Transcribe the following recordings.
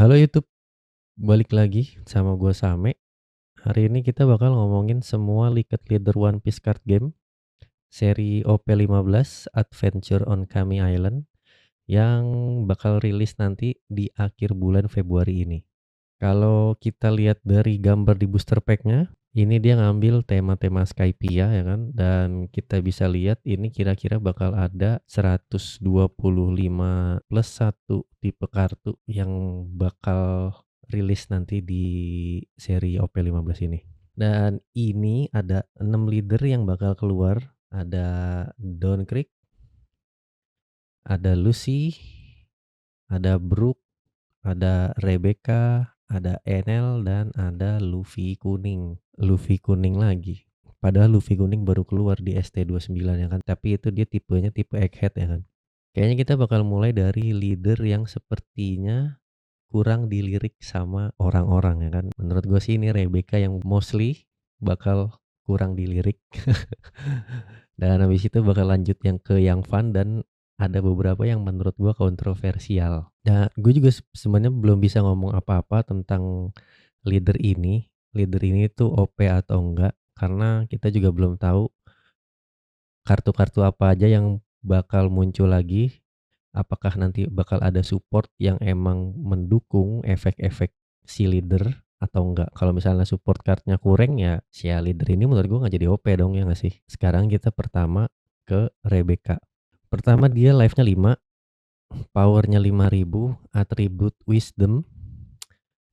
Halo YouTube, balik lagi sama gua Same. Hari ini kita bakal ngomongin semua Liquid Leader One Piece card game seri OP15 Adventure on Kami Island yang bakal rilis nanti di akhir bulan Februari ini. Kalau kita lihat dari gambar di booster pack-nya, ini dia ngambil tema-tema Skypiea ya kan, dan kita bisa lihat ini kira-kira bakal ada 125 plus 1 tipe kartu yang bakal rilis nanti di seri OP15 ini. Dan ini ada 6 leader yang bakal keluar, ada Dawn Creek, ada Lucy, ada Brook, ada Rebecca, ada Enel, dan ada Luffy kuning. Luffy kuning lagi. Padahal Luffy kuning baru keluar di ST29 ya kan. Tapi itu dia tipenya tipe Egghead ya kan. Kayaknya kita bakal mulai dari leader yang sepertinya kurang dilirik sama orang-orang ya kan. Menurut gue sih ini Rebecca yang mostly bakal kurang dilirik. Dan habis itu bakal lanjut yang fun dan ada beberapa yang menurut gua kontroversial. Dan gue juga sebenarnya belum bisa ngomong apa-apa tentang leader ini. Leader ini tuh OP atau enggak karena kita juga belum tahu kartu-kartu apa aja yang bakal muncul lagi. Apakah nanti bakal ada support yang emang mendukung efek-efek si leader atau enggak. Kalau misalnya support cardnya kurang ya si leader ini menurut gua nggak jadi OP dong ya nggak sih. Sekarang kita pertama ke Rebecca. Pertama dia life-nya 5, powernya 5000, atribut wisdom,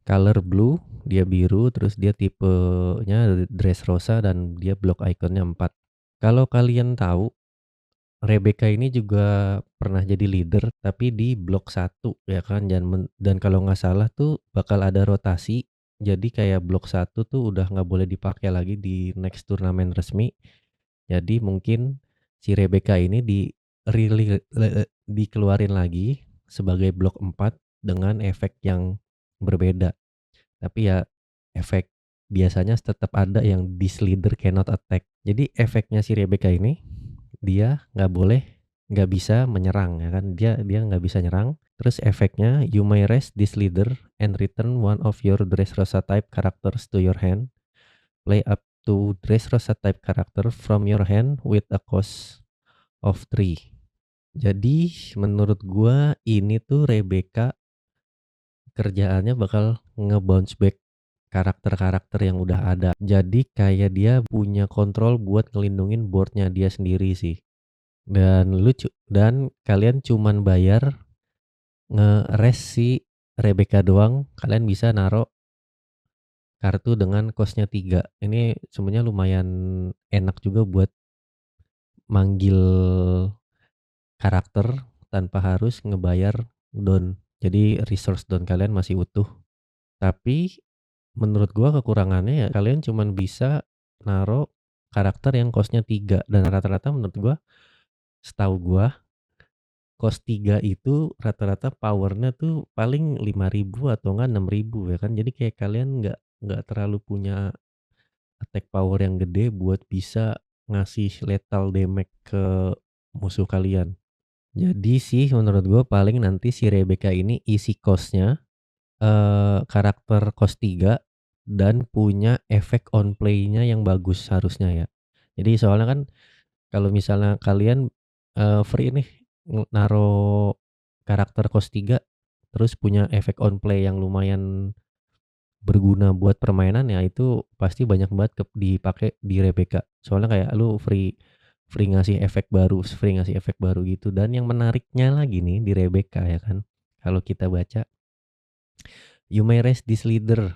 color blue, dia biru, terus dia tipenya Dressrosa dan dia block iconnya 4. Kalau kalian tahu, Rebecca ini juga pernah jadi leader tapi di blok 1 ya kan, dan kalau nggak salah tuh bakal ada rotasi. Jadi kayak blok 1 tuh udah nggak boleh dipakai lagi di next turnamen resmi. Jadi mungkin si Rebecca ini dikeluarin lagi sebagai blok 4 dengan efek yang berbeda. Tapi ya efek biasanya tetap ada yang this leader cannot attack. Jadi efeknya si Rebecca ini dia nggak bisa menyerang ya kan. Dia nggak bisa nyerang. Terus efeknya you may rest this leader and return one of your Dressrosa type characters to your hand. Play up to Dressrosa type character from your hand with a cost of 3. Jadi menurut gua ini tuh Rebecca kerjaannya bakal nge-bounce back karakter-karakter yang udah ada. Jadi kayak dia punya kontrol buat ngelindungin boardnya dia sendiri sih. Dan lucu dan kalian cuman bayar nge-rest si Rebecca doang, kalian bisa naruh kartu dengan cost-nya 3. Ini sebenarnya lumayan enak juga buat manggil karakter tanpa harus ngebayar don. Jadi resource don kalian masih utuh. Tapi menurut gua kekurangannya ya kalian cuman bisa naruh karakter yang cost-nya 3 dan rata-rata menurut gua, setahu gua cost 3 itu rata-rata power-nya tuh paling 5000 atau enggak 6000 ya kan. Jadi kayak kalian nggak terlalu punya attack power yang gede buat bisa ngasih lethal damage ke musuh kalian. Jadi sih menurut gue paling nanti si Rebecca ini isi cost-nya karakter cost 3 dan punya efek on play-nya yang bagus harusnya ya. Jadi soalnya kan kalau misalnya kalian free nih naruh karakter cost 3 terus punya efek on play yang lumayan berguna buat permainan ya itu pasti banyak banget dipakai di Rebecca. Soalnya kayak lu free free ngasih efek baru, free ngasih efek baru gitu. Dan yang menariknya lagi nih di Rebecca ya kan, kalau kita baca, you may raise this leader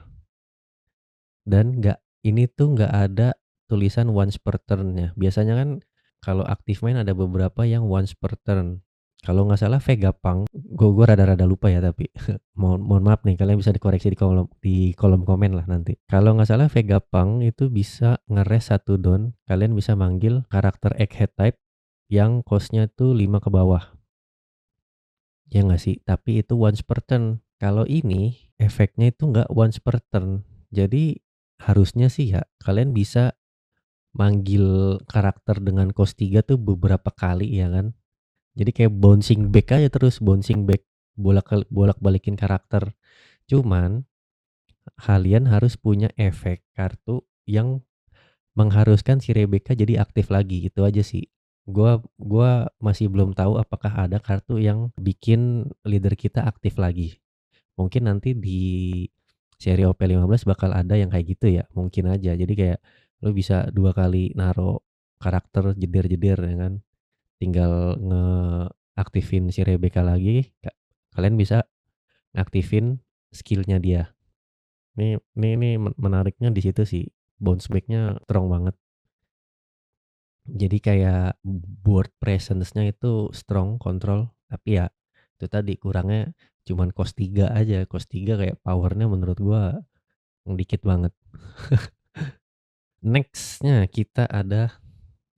dan ini tuh nggak ada tulisan once per turn-nya. Biasanya kan kalau aktif main ada beberapa yang once per turn. Kalau nggak salah Vegapunk, gua rada-rada lupa ya tapi mohon maaf nih kalian bisa dikoreksi di kolom komen lah nanti. Kalau nggak salah Vegapunk itu bisa ngeres 1 don, kalian bisa manggil karakter Egghead type yang cost-nya tuh 5 ke bawah. Ya nggak sih? Tapi itu once per turn. Kalau ini efeknya itu nggak once per turn. Jadi harusnya sih ya kalian bisa manggil karakter dengan cost 3 tuh beberapa kali ya kan. Jadi kayak bouncing back aja terus, bouncing back bolak-balikin karakter. Cuman kalian harus punya efek kartu yang mengharuskan si Rebecca jadi aktif lagi, itu aja sih. Gua masih belum tahu apakah ada kartu yang bikin leader kita aktif lagi. Mungkin nanti di seri OP15 bakal ada yang kayak gitu ya, mungkin aja. Jadi kayak lu bisa 2 kali naruh karakter jeder-jeder ya kan, tinggal ngeaktifin si Rebecca lagi, kalian bisa ngaktifin skill-nya dia. Ini menariknya di situ sih, bounce back-nya strong banget. Jadi kayak board presence-nya itu strong, kontrol, tapi ya itu tadi kurangnya cuman cost 3 aja, cost 3 kayak power-nya menurut gua dikit banget. Next-nya kita ada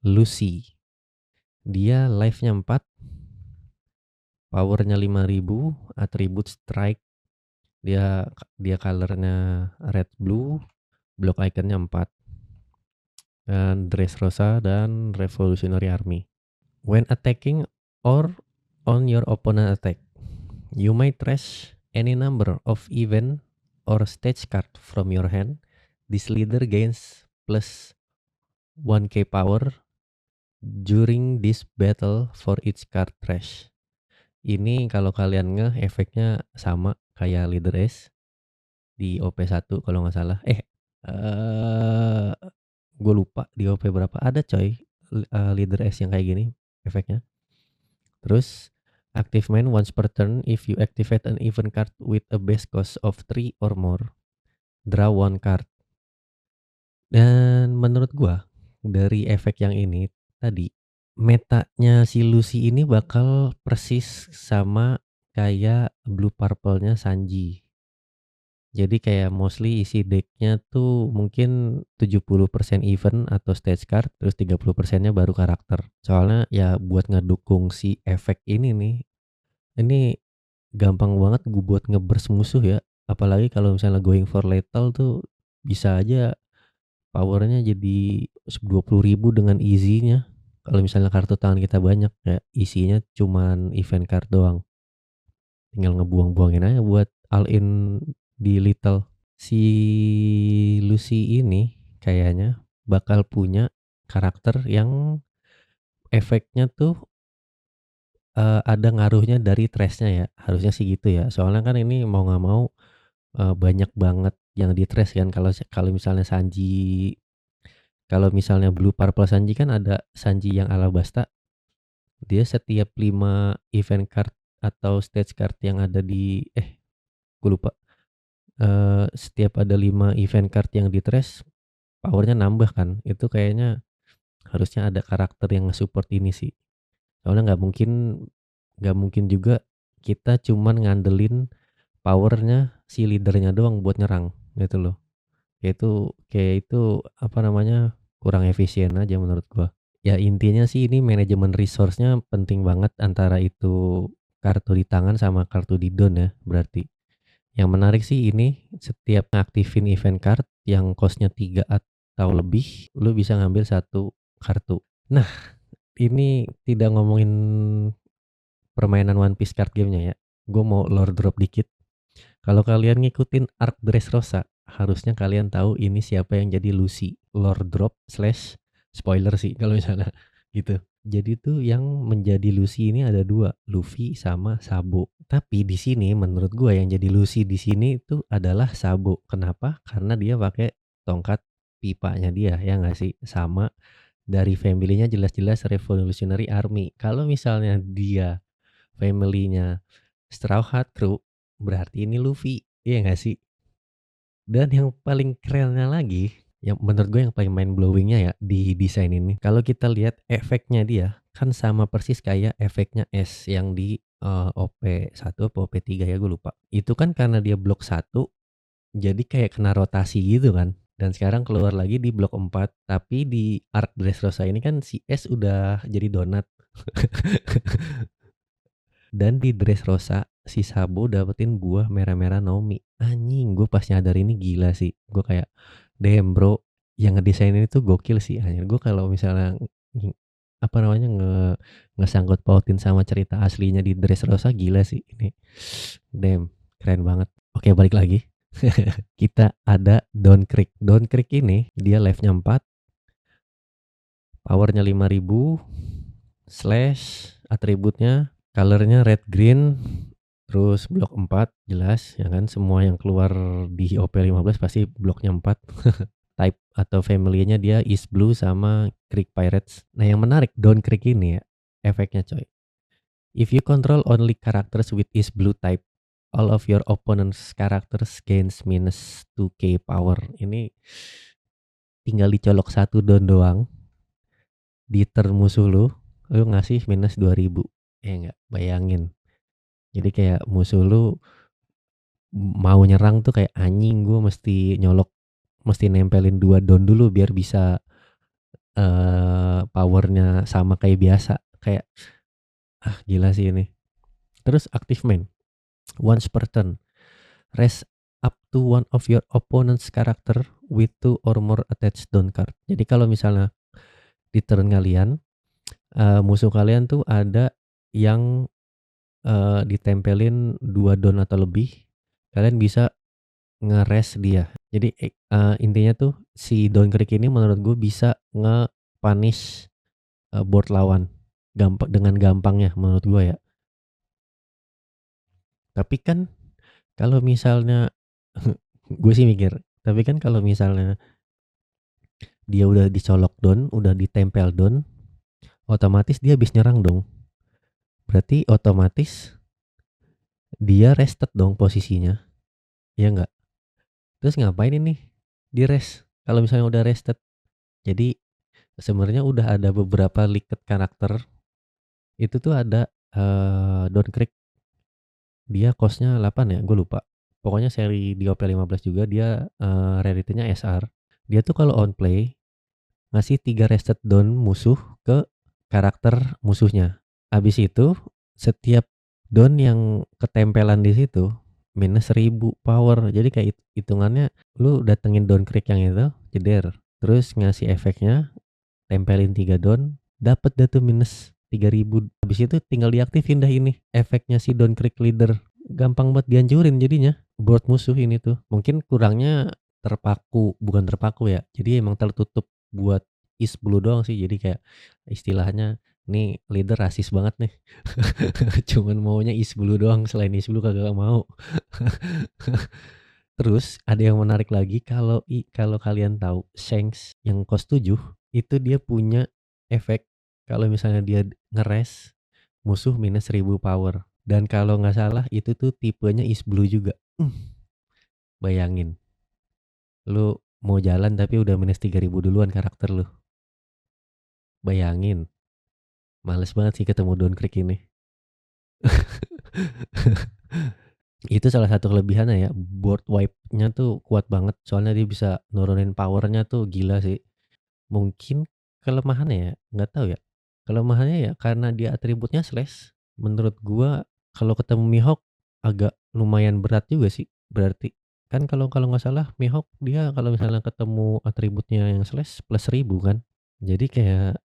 Lucy. Dia life-nya 4, power-nya 5000, atribut strike, dia dia color-nya red blue, block icon-nya 4. Dan Dressrosa dan Revolutionary Army. When attacking or on your opponent attack, you may trash any number of event or stage card from your hand. This leader gains plus 1k power during this battle for each card trash. Ini kalau kalian efeknya sama kayak leader S di OP1 kalau nggak salah. Gue lupa di OP berapa. Ada coy leader S yang kayak gini efeknya. Terus active main once per turn if you activate an event card with a base cost of 3 or more, draw one card. Dan menurut gua dari efek yang ini tadi, metanya si Lucy ini bakal persis sama kayak blue purple-nya Sanji. Jadi kayak mostly isi decknya tuh mungkin 70% event atau stage card, terus 30%-nya baru karakter. Soalnya ya buat ngedukung si efek ini nih, ini gampang banget buat nge-burst musuh ya. Apalagi kalau misalnya going for lethal tuh bisa aja powernya jadi 20.000 dengan easy-nya. Kalau misalnya kartu tangan kita banyak, ya isinya cuman event card doang. Tinggal ngebuang-buangin aja buat all in di lethal. Si Lucy ini kayaknya bakal punya karakter yang efeknya tuh ada ngaruhnya dari trash-nya ya. Harusnya sih gitu ya. Soalnya kan ini mau nggak mau banyak banget yang di-trash kan. Kalau misalnya Sanji, kalau misalnya Blue Purple Sanji kan ada Sanji yang Alabasta. Dia setiap 5 event card atau stage card yang ada di gue lupa. Setiap ada 5 event card yang di-trash, powernya nambah kan. Itu kayaknya harusnya ada karakter yang nge-support ini sih. Soalnya nggak mungkin juga kita cuman ngandelin powernya si leadernya doang buat nyerang gitu loh. Kayak itu apa namanya, kurang efisien aja menurut gua. Ya intinya sih ini manajemen resource-nya penting banget antara itu kartu di tangan sama kartu di down ya berarti. Yang menarik sih ini setiap ngaktifin event card yang cost-nya 3 atau lebih, lu bisa ngambil 1 kartu. Nah, ini tidak ngomongin permainan One Piece card game-nya ya. Gue mau lore drop dikit. Kalau kalian ngikutin arc Dressrosa, harusnya kalian tahu ini siapa yang jadi Lucy. Lore drop / spoiler sih kalau misalnya gitu. Jadi tuh yang menjadi Lucy ini ada 2, Luffy sama Sabo. Tapi di sini menurut gue yang jadi Lucy di sini itu adalah Sabo. Kenapa? Karena dia pakai tongkat pipanya dia ya nggak sih? Sama dari family-nya jelas-jelas Revolutionary Army. Kalau misalnya dia family-nya Straw Hat Crew, berarti ini Luffy, iya nggak sih? Dan yang paling kerennya lagi, yang menurut gue yang paling mind blowing-nya ya di desain ini, kalau kita lihat efeknya dia kan sama persis kayak efeknya S yang di OP1 atau OP3 ya gue lupa. Itu kan karena dia blok 1, jadi kayak kena rotasi gitu kan. Dan sekarang keluar lagi di blok 4, tapi di Arc Dressrosa ini kan si S udah jadi donat. Dan di Dressrosa si Sabo dapetin buah merah-merah Nomi. Anjing, gue pas nyadar ini gila sih. Gue kayak, damn bro, yang ngedesain ini tuh gokil sih. Anjir, gue kalau misalnya apa namanya ngesangkut pautin sama cerita aslinya di Dressrosa gila sih ini. Damn, keren banget. Oke, balik lagi. Kita ada Dawn Creek. Dawn Creek ini dia life-nya 4, powernya 5000, slash atributnya colornya red green, terus blok 4 jelas ya kan, semua yang keluar di OP15 pasti bloknya 4. Type atau family-nya dia East Blue sama Creek Pirates. Nah, yang menarik Dawn Creek ini ya, efeknya coy. If you control only characters with East Blue type, all of your opponent's characters gains minus 2k power. Ini tinggal dicolok satu Dawn doang di turn musuh lu ngasih minus 2000. Enggak, bayangin. Jadi kayak musuh lu mau nyerang tuh kayak anjing, gue mesti nyolok, mesti nempelin 2 Dawn dulu biar bisa powernya sama kayak biasa. Kayak gila sih ini. Terus active main once per turn, raise up to one of your opponent's character with 2 or more attached Dawn card. Jadi kalau misalnya di turn kalian musuh kalian tuh ada yang ditempelin 2 Dawn atau lebih, kalian bisa nge-raise dia. Jadi intinya tuh si Dawn Creek ini menurut gue bisa nge-punish board lawan dengan gampangnya menurut gue ya. Tapi kan kalau misalnya gue sih mikir, tapi kan kalau misalnya dia udah dicolok Dawn, udah ditempel Dawn, otomatis dia habis nyerang dong. Berarti otomatis dia rested dong posisinya. Ya enggak? Terus ngapain ini di rest? Kalau misalnya udah rested. Jadi sebenarnya udah ada beberapa leaked karakter. Itu tuh ada Dawn Creek. Dia costnya 8 ya, gue lupa. Pokoknya seri di OP15 juga dia rarity-nya SR. Dia tuh kalau on play ngasih 3 rested Dawn musuh ke karakter musuhnya. Habis itu setiap Dawn yang ketempelan di situ minus 1000 power. Jadi kayak hitungannya lu datengin Dawn Creek yang itu, jeder. Terus ngasih efeknya, tempelin 3 Dawn, dapat dah tuh minus 3000. Habis itu tinggal diaktifin dah ini efeknya si Dawn Creek Leader. Gampang banget dihancurin jadinya board musuh ini tuh. Mungkin kurangnya terpaku, bukan terpaku ya. Jadi emang tertutup buat East Blue doang sih. Jadi kayak istilahnya nih leader rasis banget nih. Cuman maunya East Blue doang, selain East Blue kagak mau. Terus ada yang menarik lagi, kalau kalian tahu Shanks yang cost 7 itu dia punya efek kalau misalnya dia ngeres musuh minus 1000 power. Dan kalau nggak salah itu tuh tipenya East Blue juga. Bayangin, lu mau jalan tapi udah minus 3000 duluan karakter lu. Bayangin, males banget sih ketemu Dawn Creek ini. Itu salah satu kelebihannya ya, board wipe-nya tuh kuat banget, soalnya dia bisa nurunin powernya tuh gila sih. Mungkin kelemahannya ya, nggak tahu ya. Kelemahannya ya karena dia atributnya slash. Menurut gua kalau ketemu Mihawk agak lumayan berat juga sih. Berarti kan kalau kalau nggak salah Mihawk dia kalau misalnya ketemu atributnya yang slash plus 1000 kan. Jadi kayak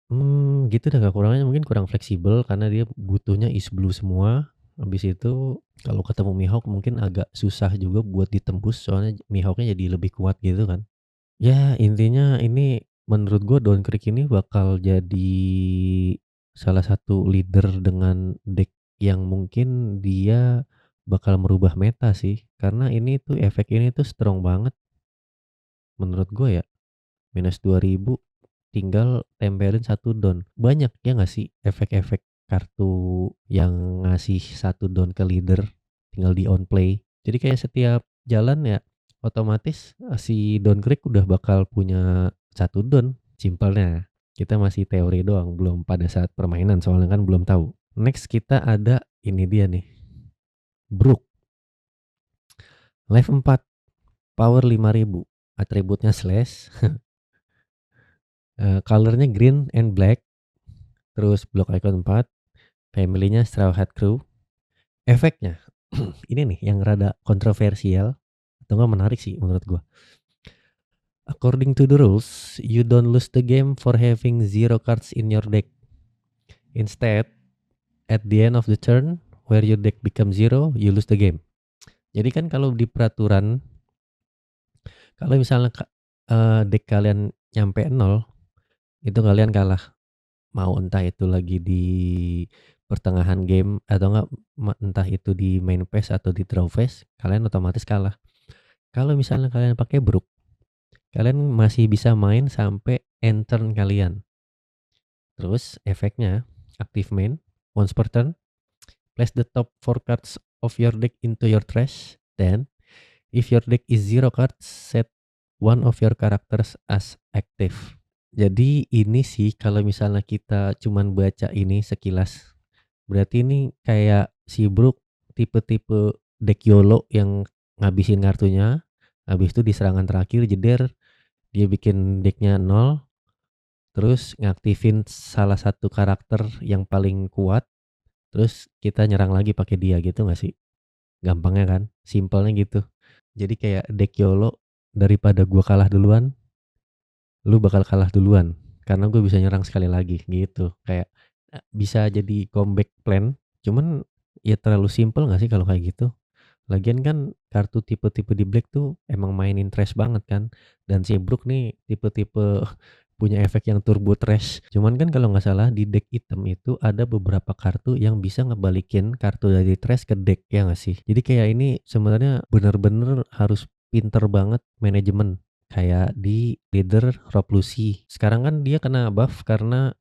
gitu dah, kekurangannya mungkin kurang fleksibel karena dia butuhnya is blue semua. Habis itu kalau ketemu Mihawk mungkin agak susah juga buat ditembus soalnya Mihawknya jadi lebih kuat gitu kan. Ya intinya ini menurut gue Dawn Creek ini bakal jadi salah satu leader dengan deck yang mungkin dia bakal merubah meta sih. Karena ini tuh efek ini tuh strong banget menurut gue ya. Minus 2000 tinggal tempelin satu Dawn. Banyak ya nggak sih efek-efek kartu yang ngasih satu Dawn ke leader tinggal di on play. Jadi kayak setiap jalan ya otomatis si Dawn Creek udah bakal punya satu Dawn. Simpelnya kita masih teori doang, belum pada saat permainan soalnya kan belum tahu. Next kita ada ini dia nih, Brook. Life 4, power 5000, atributnya slash. Colornya green and black. Terus blok icon 4, family-nya Straw Hat Crew. Efeknya ini nih yang rada kontroversial atau enggak menarik sih menurut gua. According to the rules, you don't lose the game for having 0 cards in your deck. Instead, at the end of the turn, where your deck becomes 0, you lose the game. Jadi kan kalau di peraturan, kalau misalnya deck kalian nyampe 0, itu kalian kalah. Mau entah itu lagi di pertengahan game atau enggak entah itu di main phase atau di draw phase, kalian otomatis kalah. Kalau misalnya kalian pakai Brook, kalian masih bisa main sampai end turn kalian. Terus efeknya, active main, once per turn, place the top 4 cards of your deck into your trash. Then, if your deck is 0 cards, set one of your characters as active. Jadi ini sih kalau misalnya kita cuman baca ini sekilas, berarti ini kayak si Brook tipe-tipe deck YOLO yang ngabisin kartunya, habis itu di serangan terakhir jeder, dia bikin decknya 0, terus ngaktifin salah satu karakter yang paling kuat, terus kita nyerang lagi pakai dia gitu nggak sih? Gampangnya kan, simpelnya gitu. Jadi kayak deck YOLO, daripada gua kalah duluan, lu bakal kalah duluan karena gue bisa nyerang sekali lagi gitu. Kayak bisa jadi comeback plan, cuman ya terlalu simpel nggak sih kalau kayak gitu? Lagian kan kartu tipe-tipe di Black tuh emang mainin trash banget kan, dan si Brook nih tipe-tipe punya efek yang turbo trash. Cuman kan kalau nggak salah di deck item itu ada beberapa kartu yang bisa ngebalikin kartu dari trash ke deck, ya nggak sih? Jadi kayak ini sebenarnya bener-bener harus pinter banget manajemen. Kayak di leader Rob Lucy. Sekarang kan dia kena buff karena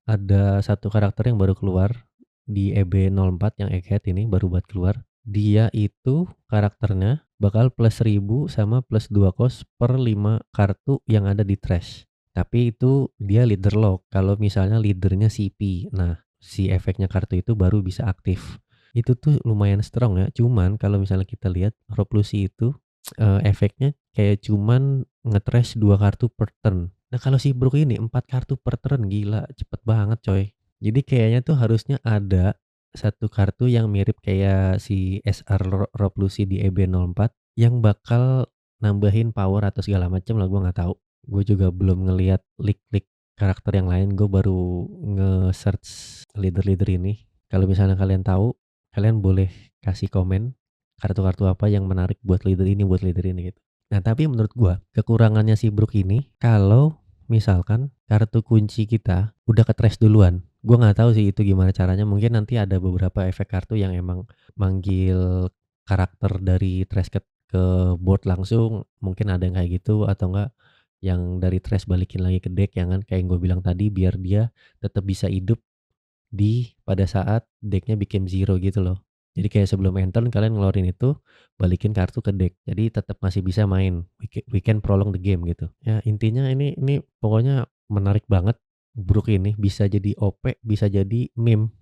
ada satu karakter yang baru keluar di EB04 yang Egghead ini baru buat keluar. Dia itu karakternya bakal plus 1000 sama plus 2 cost per 5 kartu yang ada di trash. Tapi itu dia leader lock. Kalau misalnya leadernya CP, nah si efeknya kartu itu baru bisa aktif. Itu tuh lumayan strong ya. Cuman kalau misalnya kita lihat Rob Lucy itu efeknya kayak cuman nge-trash 2 kartu per turn. Nah kalau si Brook ini 4 kartu per turn, gila cepet banget coy. Jadi kayaknya tuh harusnya ada satu kartu yang mirip kayak si SR Rob Lucy di EB04 yang bakal nambahin power atau segala macam lah, gua nggak tahu. Gue juga belum ngelihat leak-leak karakter yang lain, gue baru nge-search leader-leader ini. Kalau misalnya kalian tahu, kalian boleh kasih komen kartu-kartu apa yang menarik buat leader ini gitu. Nah, tapi menurut gua kekurangannya si Brook ini kalau misalkan kartu kunci kita udah ke-trash duluan. Gua nggak tahu sih itu gimana caranya. Mungkin nanti ada beberapa efek kartu yang emang manggil karakter dari trash ke board langsung. Mungkin ada yang kayak gitu atau enggak yang dari trash balikin lagi ke deck, yang kan kayak yang gue bilang tadi, biar dia tetap bisa hidup di pada saat decknya bikin zero gitu loh. Jadi kayak sebelum end turn kalian ngeluarin itu, balikin kartu ke deck. Jadi tetap masih bisa main. We can prolong the game gitu. Ya intinya ini pokoknya menarik banget. Brook ini bisa jadi OP, bisa jadi meme.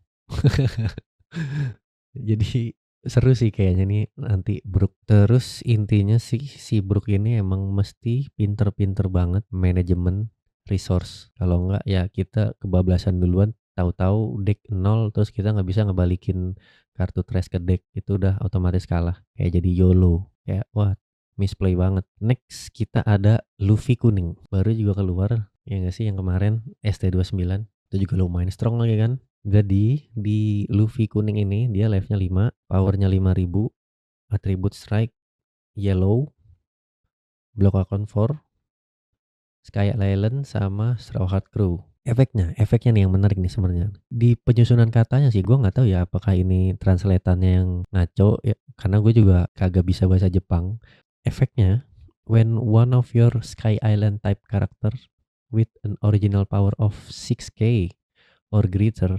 Jadi seru sih kayaknya nih nanti Brook. Terus intinya sih si Brook ini emang mesti pinter-pinter banget manajemen resource. Kalau enggak ya kita kebablasan duluan, tahu-tahu deck 0 terus kita nggak bisa ngebalikin kartu trash ke deck, itu udah otomatis kalah. Kayak jadi YOLO. Kayak wah, misplay banget. Next kita ada Luffy kuning. Baru juga keluar ya nggak sih yang kemarin ST29. Itu juga lumayan strong lagi kan. Jadi di Luffy kuning ini dia life-nya 5, powernya 5000, attribute strike, yellow, block account 4, Sky Island sama Straw Hat Crew. Efeknya nih yang menarik nih sebenarnya. Di penyusunan katanya sih gue nggak tahu ya apakah ini translatannya yang ngaco ya, karena gue juga kagak bisa bahasa Jepang. Efeknya, when one of your Sky Island type character with an original power of 6k or greater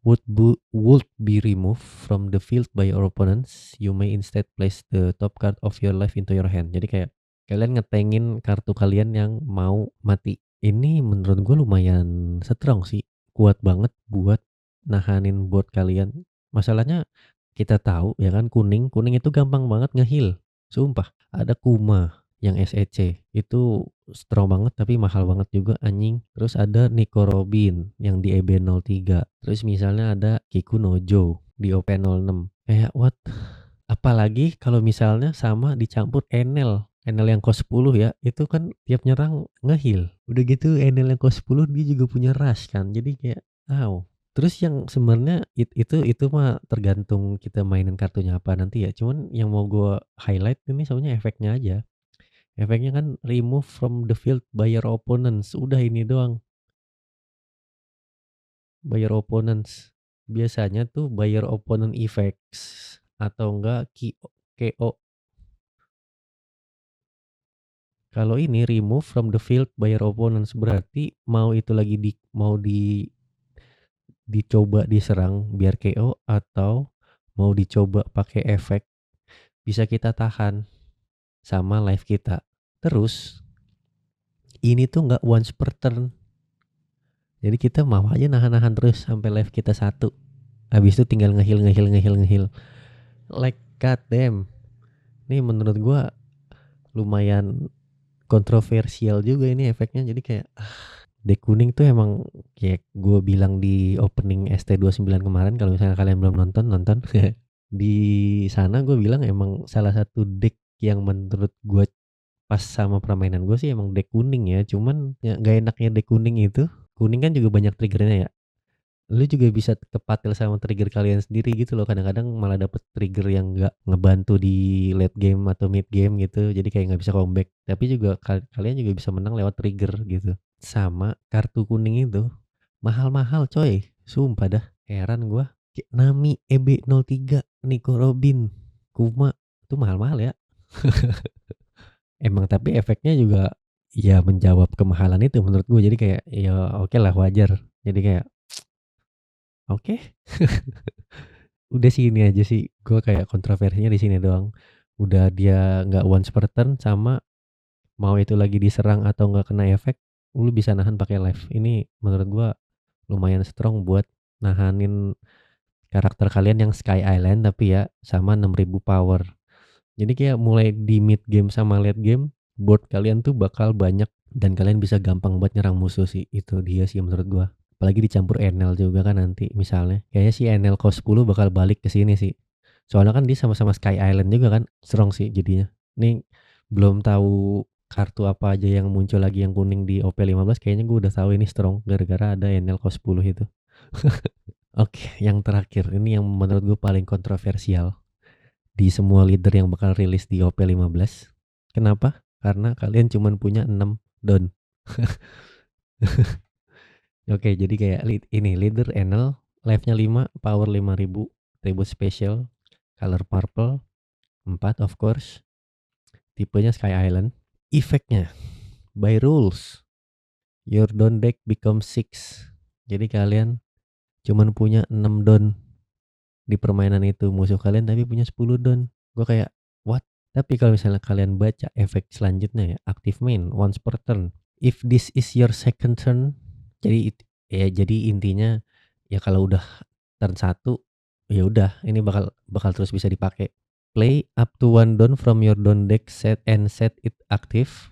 would be removed from the field by your opponents, you may instead place the top card of your life into your hand. Jadi kayak kalian ngetengin kartu kalian yang mau mati. Ini menurut gue lumayan strong sih, kuat banget buat nahanin board kalian. Masalahnya kita tahu ya kan, kuning itu gampang banget nge-heal. Sumpah, ada Kuma yang SEC itu strong banget tapi mahal banget juga anjing. Terus ada Nico Robin yang di EB03. Terus misalnya ada Kiku Nojo di OP06. Kayak what? Apalagi kalau misalnya sama dicampur Enel. Enel yang cost 10 ya, itu kan tiap nyerang nge-heal. Udah gitu Enel yang cost 10 dia juga punya rush kan. Jadi kayak Terus yang sebenarnya itu mah tergantung kita mainin kartunya apa nanti ya, cuman yang mau gua highlight ini sebenarnya efeknya aja. Efeknya kan remove from the field by your opponents, udah ini doang, by your opponents. Biasanya tuh by your opponent effects atau enggak KO. Kalau ini remove from the field by your opponents berarti mau itu lagi dicoba diserang biar KO atau mau dicoba pakai efek bisa kita tahan sama life kita. Terus ini tuh nggak once per turn. Jadi kita mau aja nahan-nahan terus sampai life kita satu. Habis itu tinggal ngehil. Like god damn. Ini menurut gua lumayan kontroversial juga ini efeknya. Jadi kayak deck kuning tuh emang kayak gue bilang di opening ST29 kemarin, kalau misalnya kalian belum nonton. Di sana gue bilang emang salah satu deck yang menurut gue pas sama permainan gue sih emang deck kuning ya. Cuman ya nggak enaknya deck kuning itu, kuning kan juga banyak triggernya ya. Lu juga bisa kepatil sama trigger kalian sendiri gitu loh. Kadang-kadang malah dapet trigger yang nggak ngebantu di late game atau mid game gitu. Jadi kayak nggak bisa comeback. Tapi juga kalian juga bisa menang lewat trigger gitu. Sama kartu kuning itu mahal-mahal coy. Sumpah dah. Heran gua. Kayak Nami, EB03, Nico Robin, Kuma. Itu mahal-mahal ya. Emang tapi efeknya juga ya menjawab kemahalan itu menurut gue. Jadi kayak ya oke lah, wajar. Jadi kayak oke. Udah sih ini aja sih. Gue kayak kontroversinya di sini doang. Udah dia nggak once per turn sama mau itu lagi diserang atau nggak kena efek, lu bisa nahan pakai life. Ini menurut gua lumayan strong buat nahanin karakter kalian yang Sky Island tapi ya sama 6000 power. Jadi kayak mulai di mid game sama late game, board kalian tuh bakal banyak dan kalian bisa gampang buat nyerang musuh sih. Itu dia sih menurut gua. Apalagi dicampur Enel juga kan nanti misalnya. Kayaknya si Enel cost 10 bakal balik ke sini sih. Soalnya kan dia sama-sama Sky Island juga kan, strong sih jadinya. Nih belum tahu kartu apa aja yang muncul lagi yang kuning di OP15, kayaknya gue udah tahu ini strong gara-gara ada Enel cost 10 itu. Oke, yang terakhir ini yang menurut gue paling kontroversial di semua leader yang bakal rilis di OP15. Kenapa? Karena kalian cuma punya 6 don. Oke, jadi kayak ini leader Enel, life-nya 5, power 5000, tribute special, color purple, 4 of course, tipenya Sky Island. Efeknya, by rules, your don deck become 6. Jadi kalian cuman punya 6 don di permainan itu, musuh kalian tapi punya 10 don. Gue kayak what? Tapi kalau misalnya kalian baca efek selanjutnya ya, active main once per turn. If this is your second turn, jadi jadi intinya ya kalau udah turn 1 ya udah ini bakal terus bisa dipakai. Play up to one don from your don deck set it active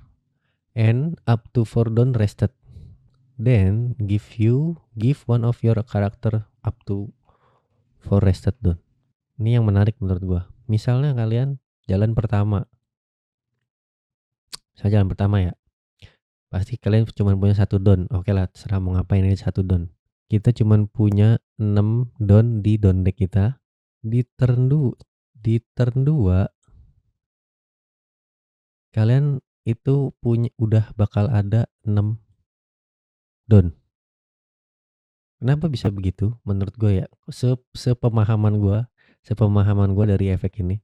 and up to 4 don rested. Then give one of your character up to 4 rested don. Ini yang menarik menurut gua. Misalnya kalian jalan pertama. Saya jalan pertama ya. Pasti kalian cuma punya 1 don. Oke lah, terserah mau ngapain ini 1 don. Kita cuma punya 6 don di don deck kita. Di turn 2 kalian itu udah bakal ada 6 don. Kenapa bisa begitu? Menurut gue ya, sepemahaman gue dari efek ini.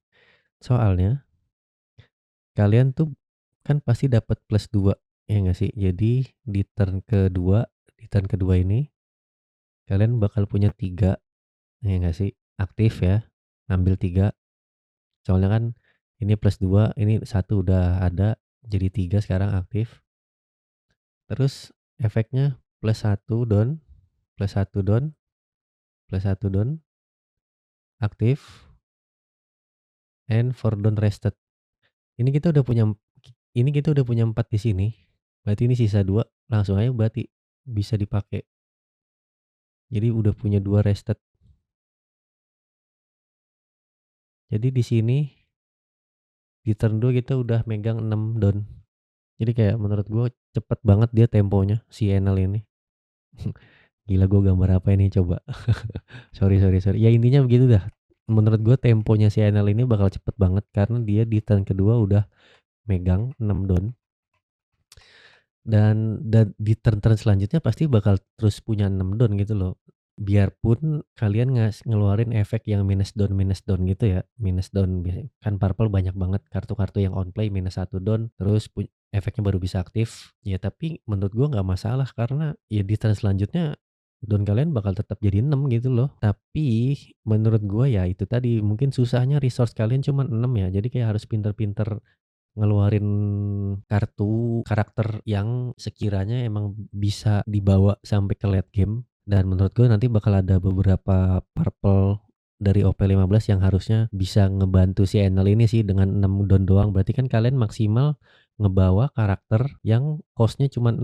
Soalnya kalian tuh kan pasti dapat plus 2 ya nggak sih? Jadi di turn kedua ini kalian bakal punya 3 ya nggak sih? Aktif ya, ngambil 3. Soalnya kan ini plus 2, ini satu udah ada, jadi 3 sekarang aktif. Terus efeknya plus 1 don, plus 1 don, plus 1 don, aktif, and for don rested. Ini kita udah punya 4 di sini. Berarti ini sisa 2, langsung aja berarti bisa dipakai. Jadi udah punya 2 rested. Jadi di sini di turn 2 kita udah megang 6 don. Jadi kayak menurut gue cepet banget dia temponya si Enel ini. Gila gue gambar apa ini coba? Sorry sorry sorry. Ya intinya begitu dah. Menurut gue temponya si Enel ini bakal cepet banget karena dia di turn kedua udah megang 6 down. Dan di turn-turn selanjutnya pasti bakal terus punya 6 down gitu loh. Biarpun kalian ngeluarin efek yang minus down gitu ya. Minus down kan purple banyak banget kartu-kartu yang on play minus 1 down terus efeknya baru bisa aktif. Ya tapi menurut gua nggak masalah karena ya di turn selanjutnya down kalian bakal tetap jadi 6 gitu loh. Tapi menurut gua ya itu tadi mungkin susahnya resource kalian cuma 6 ya. Jadi kayak harus pinter-pinter ngeluarin kartu karakter yang sekiranya emang bisa dibawa sampai ke late game, dan menurut gue nanti bakal ada beberapa purple dari OP15 yang harusnya bisa ngebantu si Enel ini sih dengan 6 down doang. Berarti kan kalian maksimal ngebawa karakter yang cost-nya cuma 6.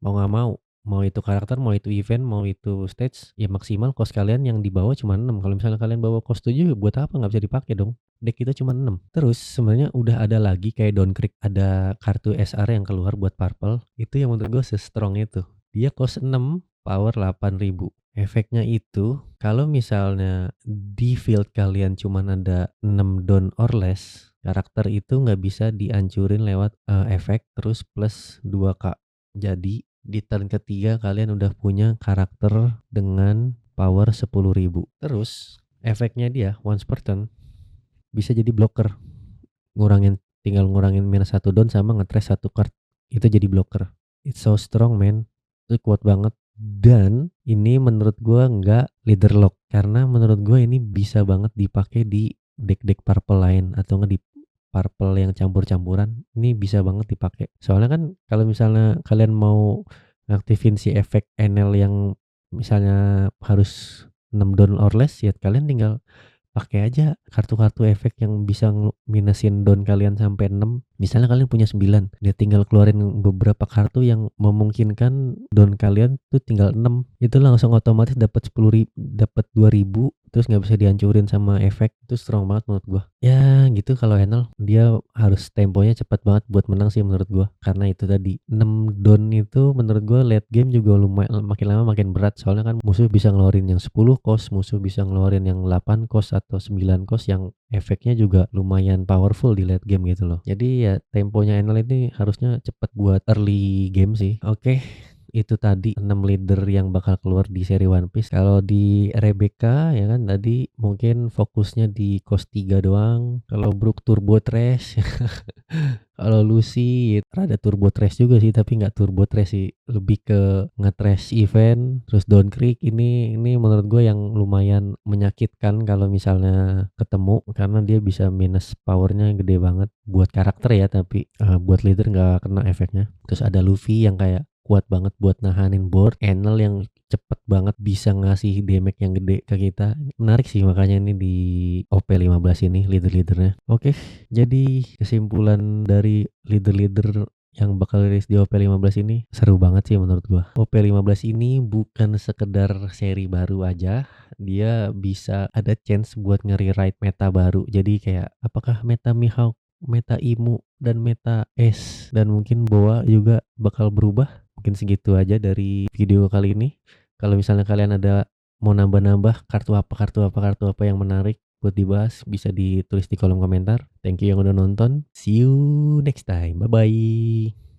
Mau nggak mau. Mau itu karakter, mau itu event, mau itu stage, ya maksimal cost kalian yang dibawa cuma 6. Kalau misalnya kalian bawa cost 7 buat apa, nggak bisa dipakai dong. Deck kita cuma 6. Terus sebenarnya udah ada lagi kayak Downcreek, ada kartu SR yang keluar buat purple. Itu yang menurut gue se-strong itu. Dia cost 6, power 8.000. Efeknya itu kalau misalnya di field kalian cuma ada 6 down or less, karakter itu nggak bisa dihancurin lewat efek terus plus 2k. Jadi di turn ketiga kalian udah punya karakter dengan power 10.000. Terus efeknya dia once per turn bisa jadi blocker, tinggal ngurangin minus 1 down sama nge-trash 1 card, itu jadi blocker. It's so strong man, itu kuat banget. Dan ini menurut gua nggak leader lock karena menurut gua ini bisa banget dipakai di deck-deck purple lain atau nggak di purple yang campur-campuran. Ini bisa banget dipakai. Soalnya kan kalau misalnya kalian mau ngaktifin si efek Enel yang misalnya harus 6 down or less, ya kalian tinggal pakai aja kartu-kartu efek yang bisa minusin down kalian sampai 6. Misalnya kalian punya 9, dia tinggal keluarin beberapa kartu yang memungkinkan down kalian tuh tinggal 6. Itu langsung otomatis dapat 10.000, dapat 2.000, terus nggak bisa dihancurin sama efek. Itu strong banget menurut gua. Ya gitu, kalau Enel dia harus temponya cepat banget buat menang sih menurut gua. Karena itu tadi 6 down itu menurut gua late game juga lumayan, makin lama makin berat. Soalnya kan musuh bisa ngeluarin yang 10 cost, musuh bisa ngeluarin yang 8 cost atau 9 cost yang efeknya juga lumayan powerful di late game gitu loh. Jadi ya temponya Enel ini harusnya cepat buat early game sih. Oke, itu tadi 6 leader yang bakal keluar di seri One Piece. Kalau di Rebecca ya kan tadi mungkin fokusnya di cost 3 doang. Kalau Brook Turbo Trash. Kalau Lucy rada turbo trash juga sih, tapi nggak turbo trash sih, lebih ke nge-trash event. Terus Downcreek ini menurut gue yang lumayan menyakitkan kalau misalnya ketemu, karena dia bisa minus powernya gede banget buat karakter ya, tapi buat leader nggak kena efeknya. Terus ada Luffy yang kayak kuat banget buat nahanin board, Enel yang cepet banget bisa ngasih damage yang gede ke kita. Menarik sih makanya ini di OP15 ini leader-leadernya. Oke, jadi kesimpulan dari leader-leader yang bakal rilis di OP15 ini seru banget sih menurut gua. OP15 ini bukan sekedar seri baru aja, dia bisa ada chance buat nge-rewrite meta baru. Jadi kayak apakah meta Mihawk, meta Imu, dan meta S, dan mungkin Boa juga bakal berubah. Mungkin segitu aja dari video kali ini. Kalau misalnya kalian ada mau nambah-nambah kartu apa yang menarik buat dibahas, bisa ditulis di kolom komentar. Thank you yang udah nonton. See you next time. Bye bye.